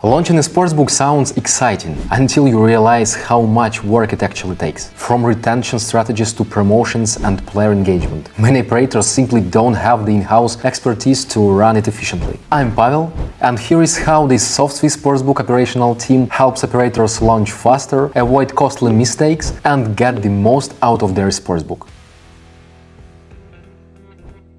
Launching a sportsbook sounds exciting until you realize how much work it actually takes. From retention strategies to promotions and player engagement. Many operators simply don't have the in-house expertise to run it efficiently. I'm Pavel, and here is how the SOFTSWISS Sportsbook operational team helps operators launch faster, avoid costly mistakes, and get the most out of their sportsbook.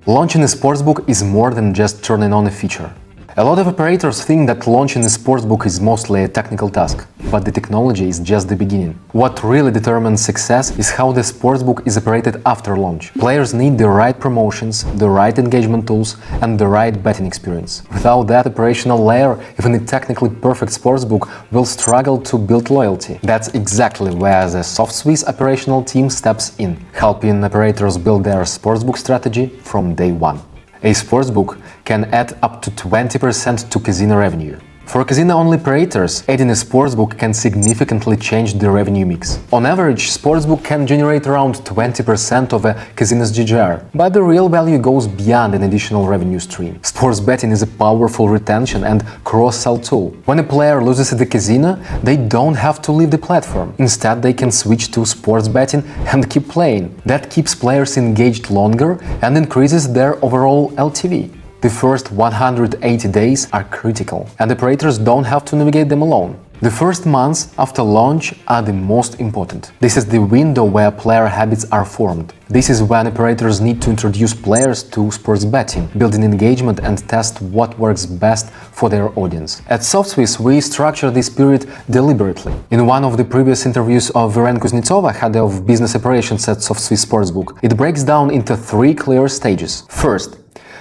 Launching a sportsbook is more than just turning on a feature. A lot of operators think that launching a sportsbook is mostly a technical task, but the technology is just the beginning. What really determines success is how the sportsbook is operated after launch. Players need the right promotions, the right engagement tools, and the right betting experience. Without that operational layer, even a technically perfect sportsbook will struggle to build loyalty. That's exactly where the SOFTSWISS operational team steps in, helping operators build their sportsbook strategy from day one. A sportsbook can add up to 20% to casino revenue. For casino-only operators, adding a sportsbook can significantly change the revenue mix. On average, sportsbook can generate around 20% of a casino's GGR, but the real value goes beyond an additional revenue stream. Sports betting is a powerful retention and cross-sell tool. When a player loses at the casino, they don't have to leave the platform. Instead, they can switch to sports betting and keep playing. That keeps players engaged longer and increases their overall LTV. The first 180 days are critical, and operators don't have to navigate them alone. The first months after launch are the most important. This is the window where player habits are formed. This is when operators need to introduce players to sports betting, building engagement and test what works best for their audience. At SOFTSWISS, we structure this period deliberately. In one of the previous interviews of Viren Kuznetsova, head of business operations at SOFTSWISS Sportsbook, it breaks down into 3 clear stages. First,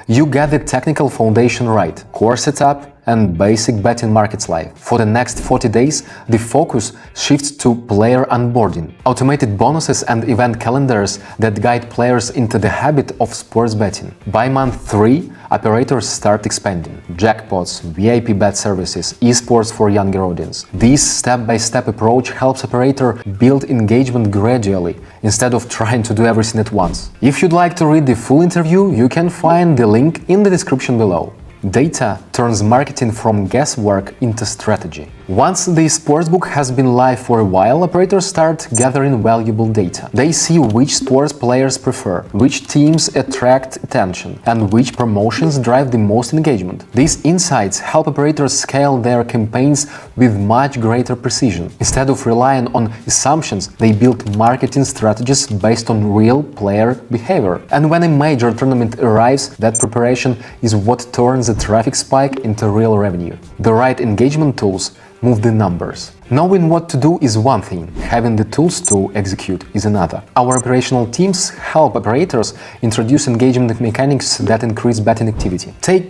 you get the technical foundation right, core setup and basic betting markets live. For the next 40 days, the focus shifts to player onboarding, automated bonuses and event calendars that guide players into the habit of sports betting. By month 3, operators start expanding. Jackpots, VIP bet services, esports for younger audience. This step-by-step approach helps operator build engagement gradually, instead of trying to do everything at once. If you'd like to read the full interview, you can find the link in the description below. Data turns marketing from guesswork into strategy. Once the sportsbook has been live for a while, operators start gathering valuable data. They see which sports players prefer, which teams attract attention, and which promotions drive the most engagement. These insights help operators scale their campaigns with much greater precision. Instead of relying on assumptions, they build marketing strategies based on real player behavior. And when a major tournament arrives, that preparation is what turns a traffic spike into real revenue. The right engagement tools move the numbers. Knowing what to do is one thing, having the tools to execute is another. Our operational teams help operators introduce engagement mechanics that increase betting activity. Take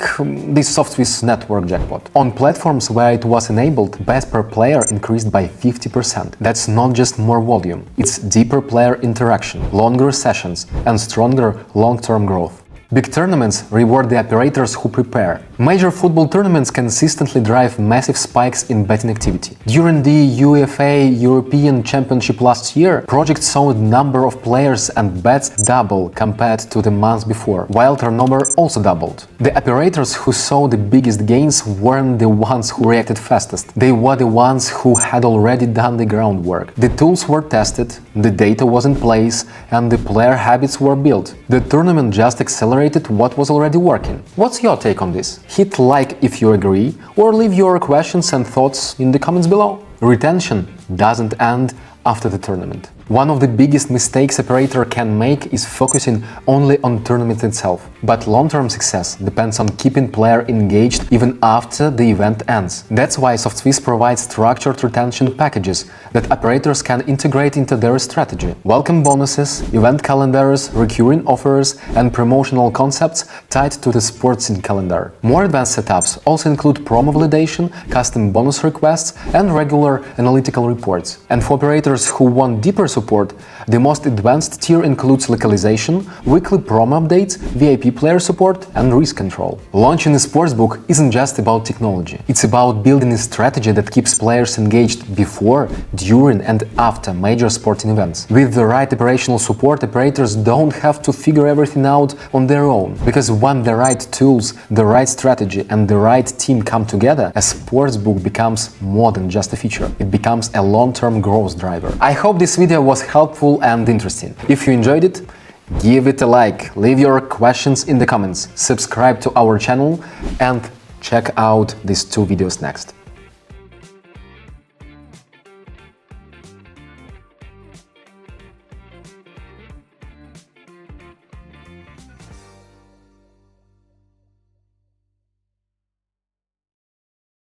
this SOFTSWISS network jackpot. On platforms where it was enabled, bet per player increased by 50%. That's not just more volume, it's deeper player interaction, longer sessions, and stronger long-term growth. Big tournaments reward the operators who prepare. Major football tournaments consistently drive massive spikes in betting activity. During the UEFA European Championship last year, projects saw the number of players and bets double compared to the months before, while turnover also doubled. The operators who saw the biggest gains weren't the ones who reacted fastest. They were the ones who had already done the groundwork. The tools were tested, the data was in place, and the player habits were built. The tournament just accelerated what was already working. What's your take on this? Hit like if you agree, or leave your questions and thoughts in the comments below. Retention doesn't end after the tournament. One of the biggest mistakes operator can make is focusing only on tournament itself. But long-term success depends on keeping player engaged even after the event ends. That's why SOFTSWISS provides structured retention packages that operators can integrate into their strategy. Welcome bonuses, event calendars, recurring offers, and promotional concepts tied to the sports calendar. More advanced setups also include promo validation, custom bonus requests, and regular analytical reports. And for operators who want deeper support, support. The most advanced tier includes localization, weekly promo updates, VIP player support, and risk control. Launching a sportsbook isn't just about technology. It's about building a strategy that keeps players engaged before, during, and after major sporting events. With the right operational support, operators don't have to figure everything out on their own. Because when the right tools, the right strategy, and the right team come together, a sportsbook becomes more than just a feature. It becomes a long-term growth driver. I hope this video was helpful and interesting. If you enjoyed it, give it a like, leave your questions in the comments, subscribe to our channel, and check out these 2 videos next.